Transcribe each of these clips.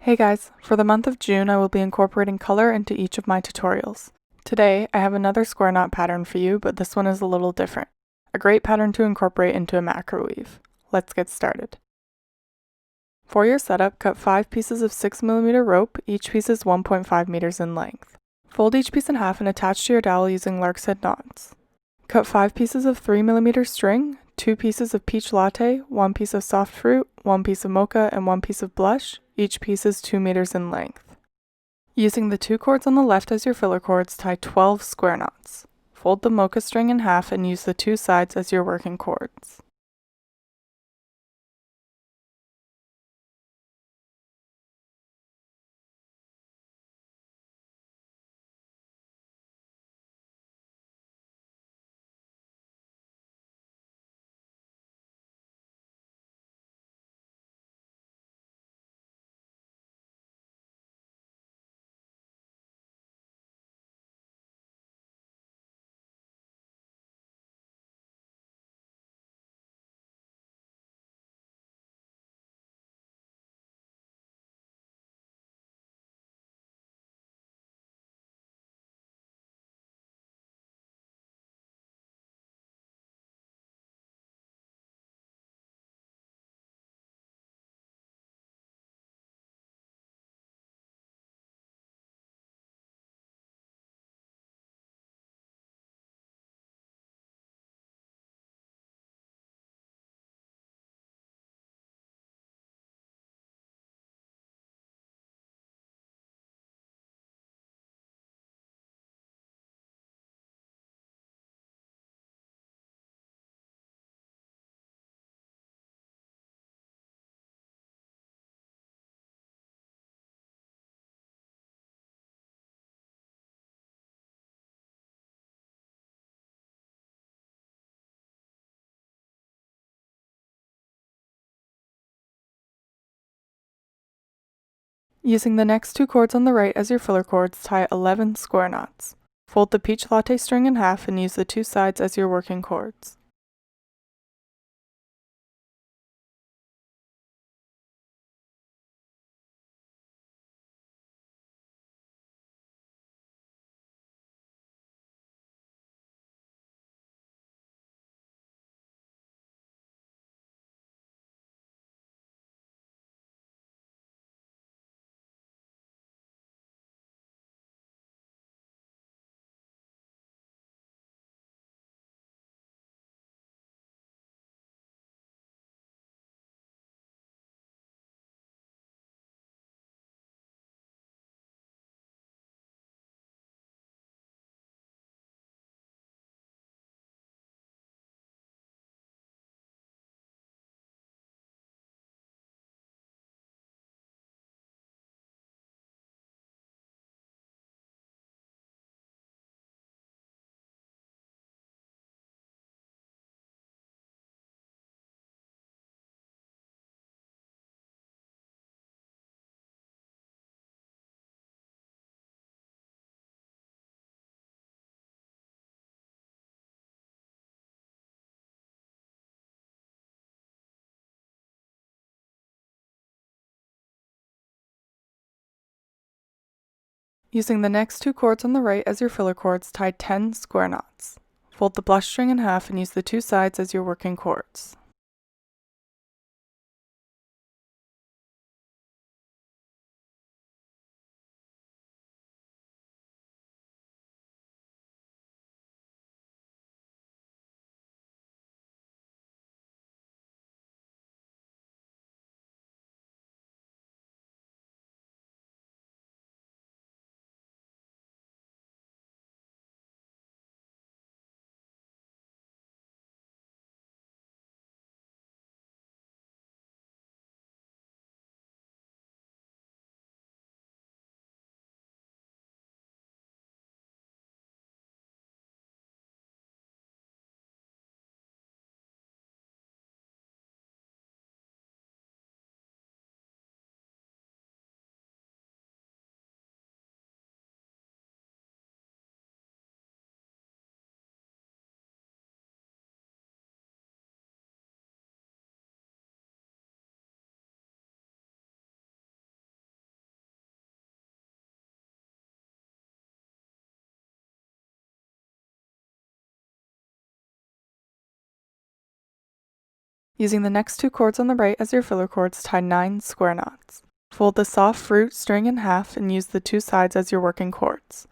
Hey guys, for the month of June I will be incorporating color into each of my tutorials. Today I have another square knot pattern for you, but this one is a little different. A great pattern to incorporate into a macraweave. Let's get started. For your setup, cut 5 pieces of 6mm rope, each piece is 1.5 meters in length. Fold each piece in half and attach to your dowel using Lark's head knots. Cut 5 pieces of 3mm string, 2 pieces of peach latte, 1 piece of soft fruit, 1 piece of mocha, and 1 piece of blush. Each piece is 2 meters in length. Using the 2 cords on the left as your filler cords, tie 12 square knots. Fold the mocha string in half and use the 2 sides as your working cords. Using the next 2 cords on the right as your filler cords, tie 11 square knots. Fold the peach latte string in half and use the 2 sides as your working cords. Using the next 2 cords on the right as your filler cords, tie 10 square knots. Fold the blush string in half and use the 2 sides as your working cords. Using the next two cords on the right as your filler cords, tie 9 square knots. Fold the soft fruit string in half and use the two sides as your working cords.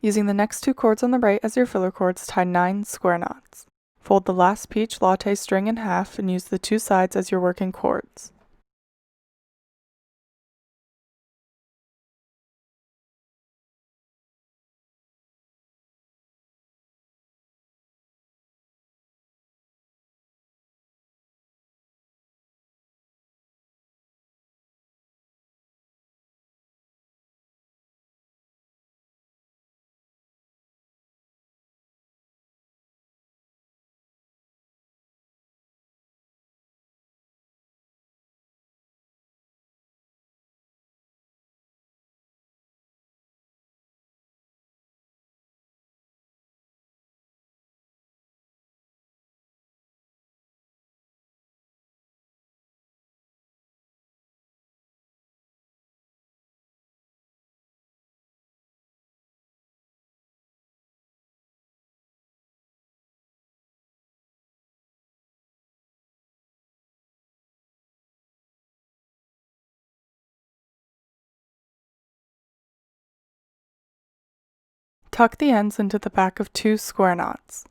Using the next two cords on the right as your filler cords, tie 9 square knots. Fold the last peach latte string in half and use the two sides as your working cords. Tuck the ends into the back of 2 square knots.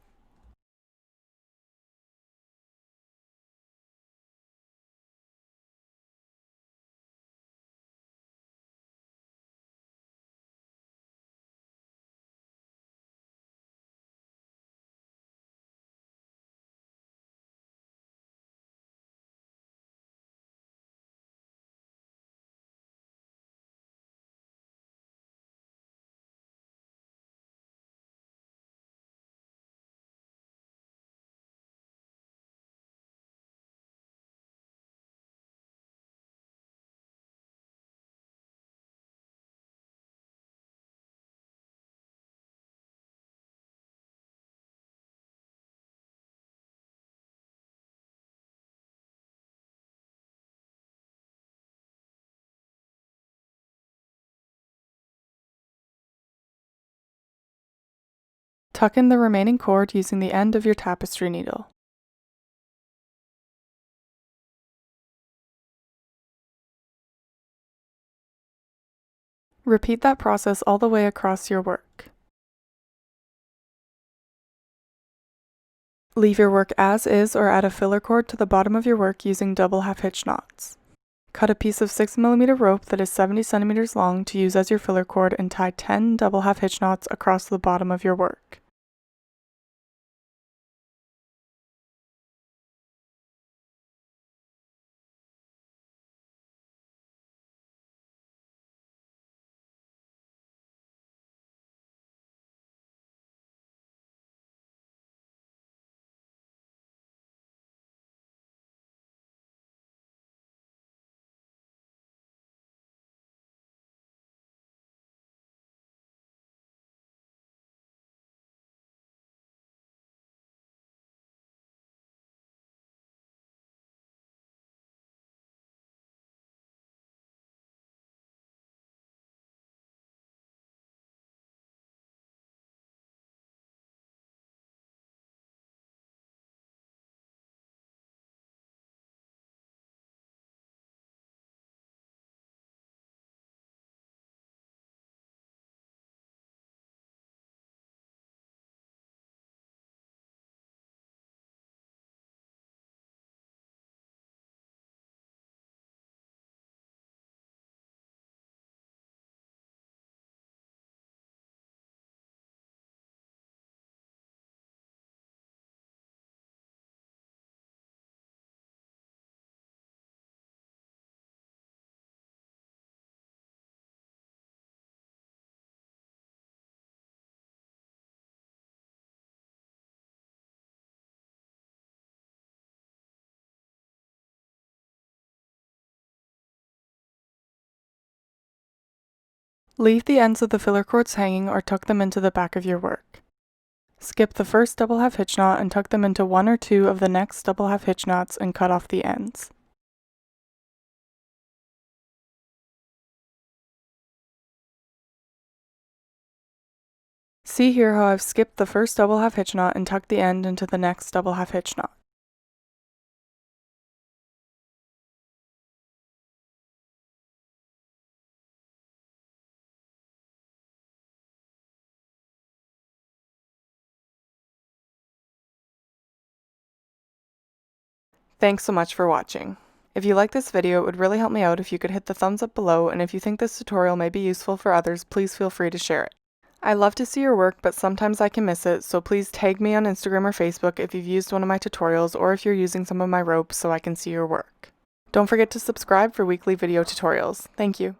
Tuck in the remaining cord using the end of your tapestry needle. Repeat that process all the way across your work. Leave your work as is or add a filler cord to the bottom of your work using double half-hitch knots. Cut a piece of 6mm rope that is 70 centimeters long to use as your filler cord and tie 10 double half-hitch knots across the bottom of your work. Leave the ends of the filler cords hanging or tuck them into the back of your work. Skip the first double half hitch knot and tuck them into one or two of the next double half hitch knots and cut off the ends. See here how I've skipped the first double half hitch knot and tucked the end into the next double half hitch knot. Thanks so much for watching. If you like this video, it would really help me out if you could hit the thumbs up below, and if you think this tutorial may be useful for others, please feel free to share it. I love to see your work, but sometimes I can miss it, so please tag me on Instagram or Facebook if you've used one of my tutorials or if you're using some of my ropes so I can see your work. Don't forget to subscribe for weekly video tutorials. Thank you.